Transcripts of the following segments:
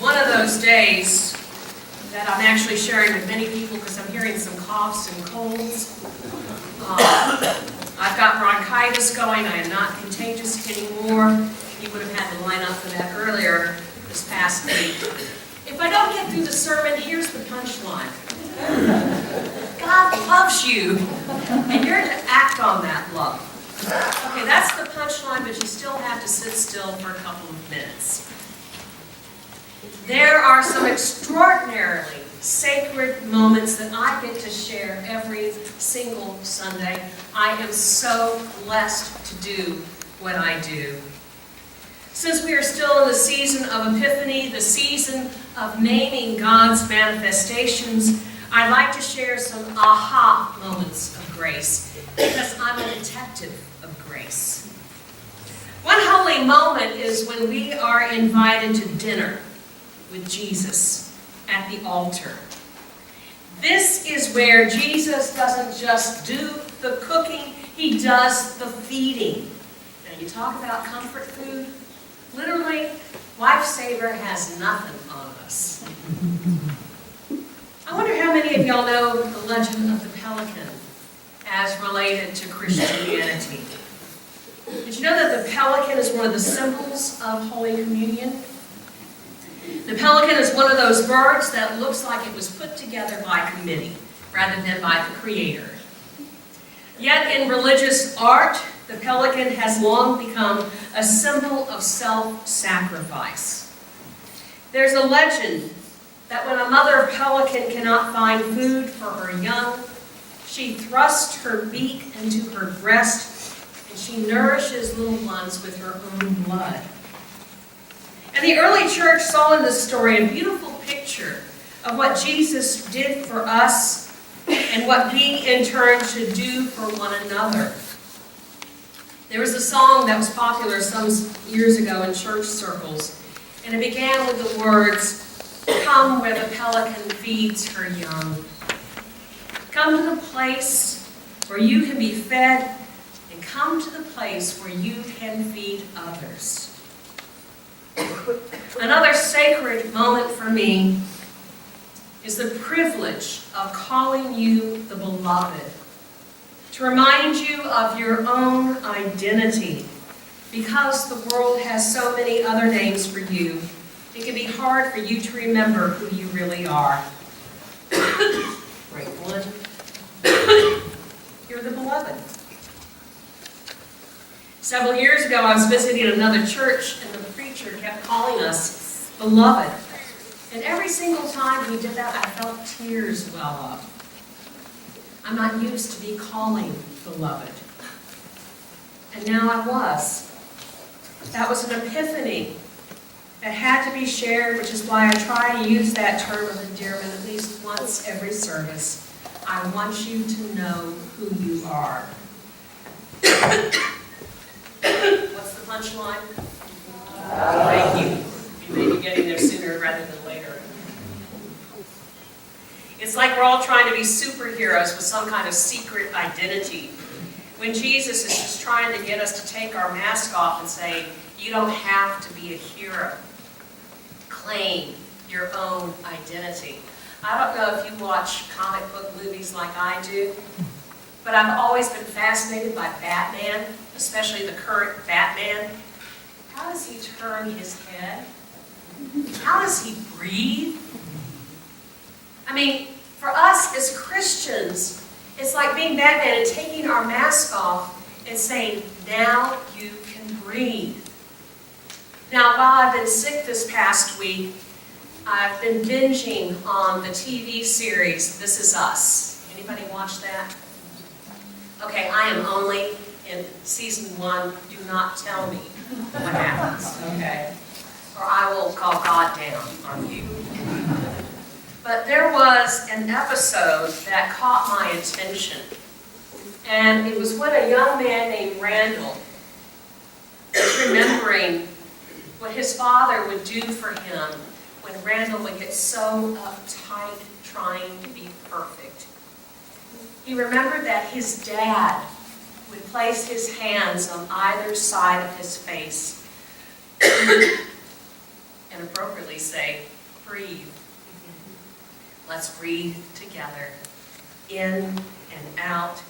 one of those days that I'm actually sharing with many people because I'm hearing some coughs and colds. I've got bronchitis going. I am not contagious anymore. You would have had to line up for that earlier this past week. If I don't get through the sermon, here's the punchline. God loves you, and you're to act on that love. Okay, that's the punchline, but you still have to sit still for a couple of minutes. There are some extraordinarily sacred moments that I get to share every single Sunday. I am so blessed to do what I do. Since we are still in the season of Epiphany, the season of naming God's manifestations, I'd like to share some aha moments of grace, because I'm a detective of grace. One holy moment is when we are invited to dinner with Jesus at the altar. This is where Jesus doesn't just do the cooking, he does the feeding. Now you talk about comfort food, literally, Lifesaver has nothing on us. I wonder how many of y'all know the legend of the pelican as related to Christianity. Did you know that the pelican is one of the symbols of Holy Communion? The pelican is one of those birds that looks like it was put together by committee rather than by the Creator. Yet in religious art, the pelican has long become a symbol of self-sacrifice. There's a legend that when a mother pelican cannot find food for her young, she thrusts her beak into her breast and she nourishes little ones with her own blood. And the early church saw in this story a beautiful picture of what Jesus did for us and what we in turn should do for one another. There was a song that was popular some years ago in church circles, and it began with the words, "Come where the pelican feeds her young." Come to the place where you can be fed, and come to the place where you can feed others. Another sacred moment for me is the privilege of calling you the beloved, to remind you of your own identity. Because the world has so many other names for you, it can be hard for you to remember who you really are. Great one. You're the beloved. Several years ago, I was visiting another church, and the preacher kept calling us beloved. And every single time he did that, I felt tears well up. I'm not used to be calling beloved. And now I was. That was an epiphany that had to be shared, which is why I try to use that term of endearment at least once every service. I want you to know who you are. What's the punchline? Thank you. You may be getting there sooner rather than later. It's like we're all trying to be superheroes with some kind of secret identity, when Jesus is just trying to get us to take our mask off and say, you don't have to be a hero. Claim your own identity. I don't know if you watch comic book movies like I do, but I've always been fascinated by Batman, especially the current Batman. How does he turn his head? How does he breathe? I mean, for us as Christians, it's like being Batman and taking our mask off and saying, now you can breathe. Now, while I've been sick this past week, I've been binging on the TV series, This Is Us. Anybody watch that? Okay, I am only in season 1. Do not tell me what happens, okay? Or I will call God down on you. But there was an episode that caught my attention. And it was when a young man named Randall was remembering what his father would do for him when Randall would get so uptight trying to be perfect. He remembered that his dad would place his hands on either side of his face and appropriately say, breathe. Let's breathe together. In and out,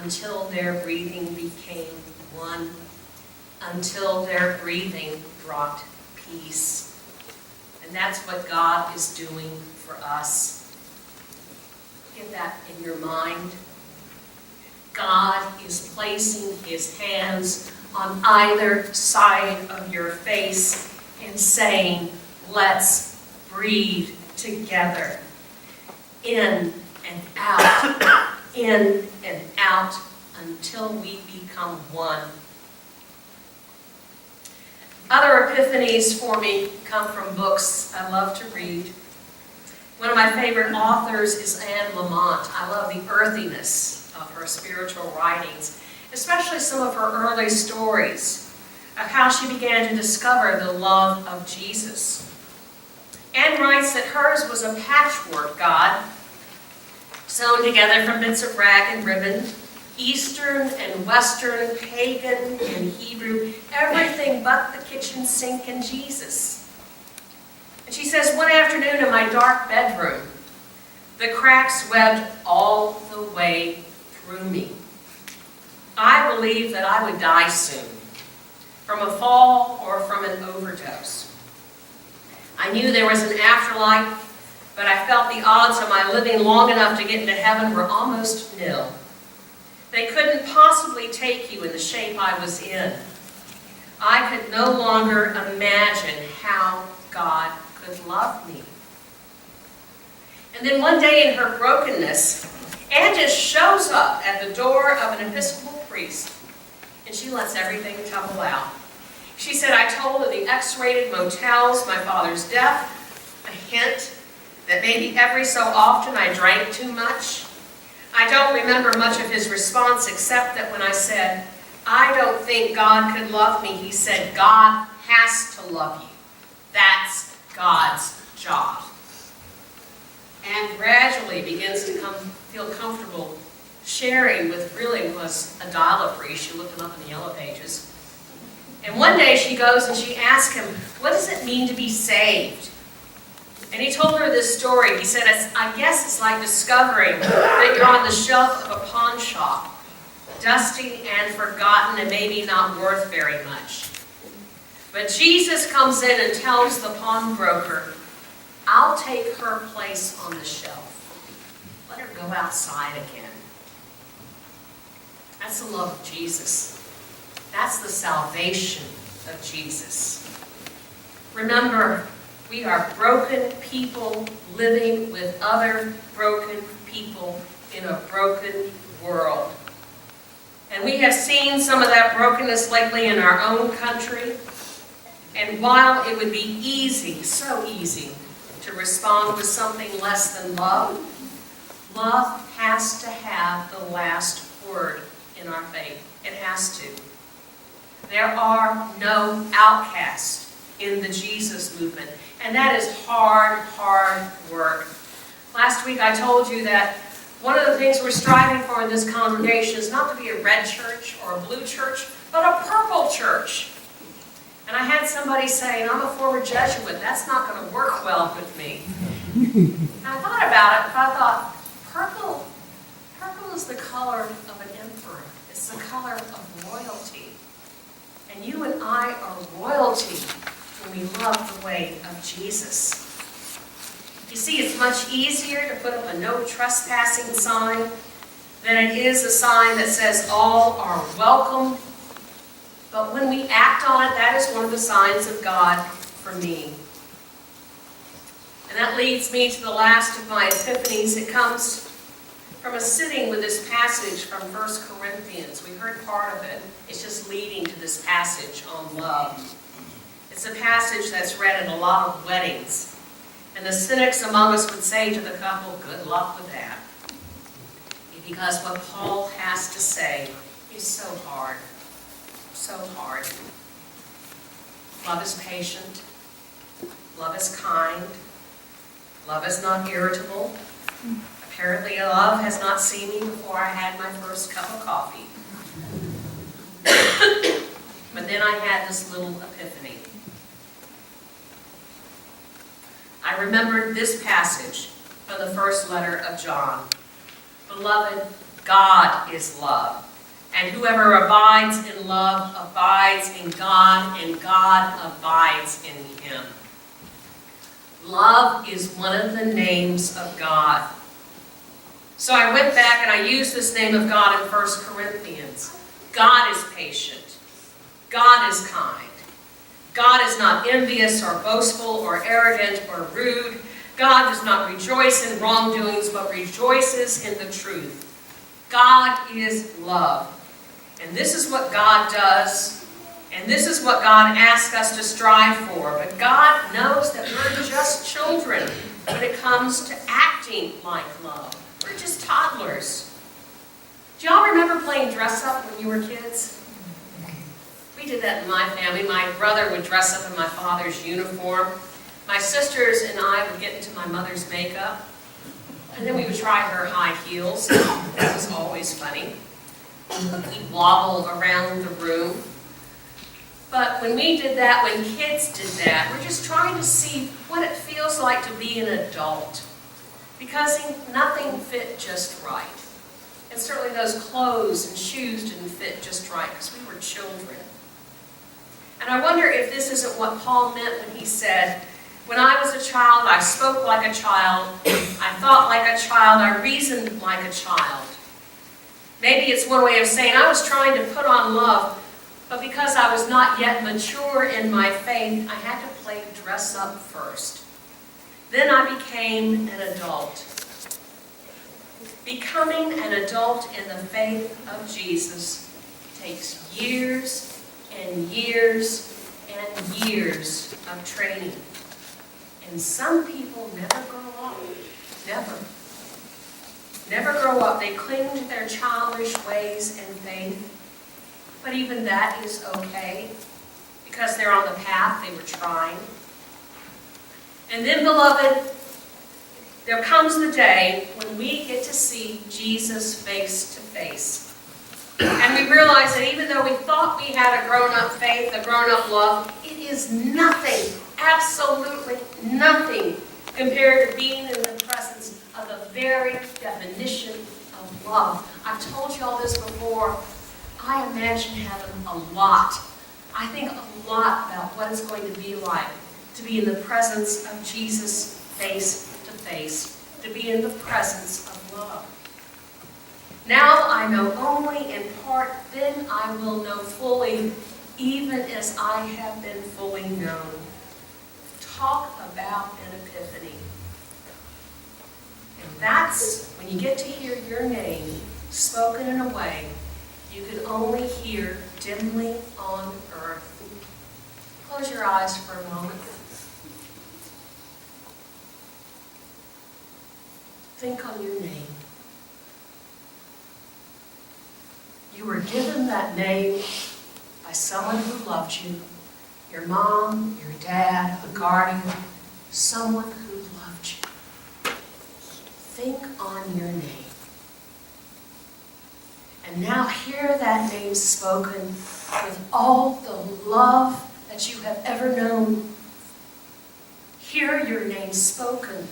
until their breathing became one, until their breathing brought peace. And that's what God is doing for us. Get that in your mind. God is placing his hands on either side of your face and saying, let's breathe together. In and out, until we become one. Other epiphanies for me come from books I love to read. One of my favorite authors is Anne Lamott. I love the earthiness of her spiritual writings, especially some of her early stories of how she began to discover the love of Jesus. Anne writes that hers was a patchwork God, sewn together from bits of rag and ribbon, Eastern and Western, pagan and Hebrew, everything but the kitchen sink and Jesus. And she says, one afternoon in my dark bedroom, the cracks webbed all the way through me. I believed that I would die soon, from a fall or from an overdose. I knew there was an afterlife, but I felt the odds of my living long enough to get into heaven were almost nil. They couldn't possibly take you in the shape I was in. I could no longer imagine how God could love me. And then one day in her brokenness, Anne just shows up at the door of an Episcopal priest, and she lets everything tumble out. She said, I told of the X-rated motels, my father's death, a hint that maybe every so often I drank too much. I don't remember much of his response except that when I said, I don't think God could love me, he said, God has to love you. That's God's job. And gradually begins to feel comfortable sharing with really was a dollar free. She looked him up in the yellow pages. And one day she goes and she asks him, what does it mean to be saved? And he told her this story. He said, I guess it's like discovering that you're on the shelf of a pawn shop, dusty and forgotten and maybe not worth very much. But Jesus comes in and tells the pawnbroker, I'll take her place on the shelf. Let her go outside again. That's the love of Jesus. That's the salvation of Jesus. Remember, we are broken people living with other broken people in a broken world. And we have seen some of that brokenness lately in our own country. And while it would be easy, so easy, to respond with something less than love, love has to have the last word in our faith. It has to. There are no outcasts in the Jesus movement. And that is hard, hard work. Last week I told you that one of the things we're striving for in this congregation is not to be a red church or a blue church, but a purple church. And I had somebody say, I'm a former Jesuit, that's not going to work well with me. And I thought about it, and I thought, purple is the color of an emperor. It's the color of royalty. And you and I are royalty when we love the way of Jesus. You see, it's much easier to put up a no trespassing sign than it is a sign that says all are welcome. But when we act on it, that is one of the signs of God for me. And that leads me to the last of my epiphanies. It comes from a sitting with this passage from 1 Corinthians. We heard part of it. It's just leading to this passage on love. It's a passage that's read at a lot of weddings. And the cynics among us would say to the couple, good luck with that. Because what Paul has to say is so hard. So hard. Love is patient. Love is kind. Love is not irritable. Apparently love has not seen me before I had my first cup of coffee. But then I had this little epiphany. I remembered this passage from the first letter of John. Beloved, God is love, and whoever abides in love abides in God, and God abides in him. Love is one of the names of God. So I went back and I used this name of God in 1 Corinthians. God is patient. God is kind. God is not envious or boastful or arrogant or rude. God does not rejoice in wrongdoings, but rejoices in the truth. God is love. And this is what God does, and this is what God asks us to strive for. But God knows that we're just children when it comes to acting like love. We're just toddlers. Do y'all remember playing dress up when you were kids? We did that in my family. My brother would dress up in my father's uniform. My sisters and I would get into my mother's makeup. And then we would try her high heels. That was always funny. We'd wobble around the room. But when we did that, when kids did that, we're just trying to see what it feels like to be an adult. Because nothing fit just right. And certainly those clothes and shoes didn't fit just right because we were children. And I wonder if this isn't what Paul meant when he said, when I was a child, I spoke like a child, I thought like a child, I reasoned like a child. Maybe it's one way of saying I was trying to put on love, but because I was not yet mature in my faith, I had to play dress up first. Then I became an adult. Becoming an adult in the faith of Jesus takes years and years and years of training. And some people never grow up. Never. Never grow up. They cling to their childish ways and faith. But even that is okay, because they're on the path, they were trying. And then, beloved, there comes the day when we get to see Jesus face to face. And we realize that even though we thought we had a grown-up faith, a grown-up love, it is nothing, absolutely nothing, compared to being in the presence of the very definition of love. I've told you all this before. I imagine heaven a lot. I think a lot about what it's going to be like to be in the presence of Jesus face to face, to be in the presence of love. Now I know only in part, then I will know fully, even as I have been fully known. Talk about an epiphany. And that's when you get to hear your name spoken in a way you can only hear dimly on earth. Close your eyes for a moment. Think on your name. You were given that name by someone who loved you. Your mom, your dad, a guardian, someone who loved you. Think on your name. And now hear that name spoken with all the love that you have ever known. Hear your name spoken.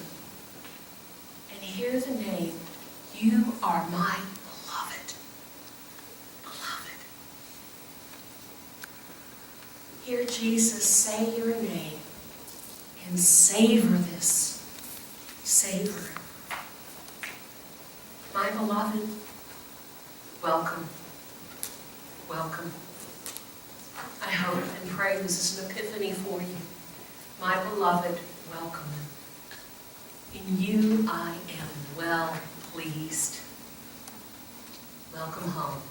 And hear the name, you are my beloved. Beloved. Hear Jesus say your name and savor this. Savor it. My beloved, welcome. Welcome. I hope and pray this is an epiphany for you. My beloved, welcome. In you I am well pleased. Welcome home.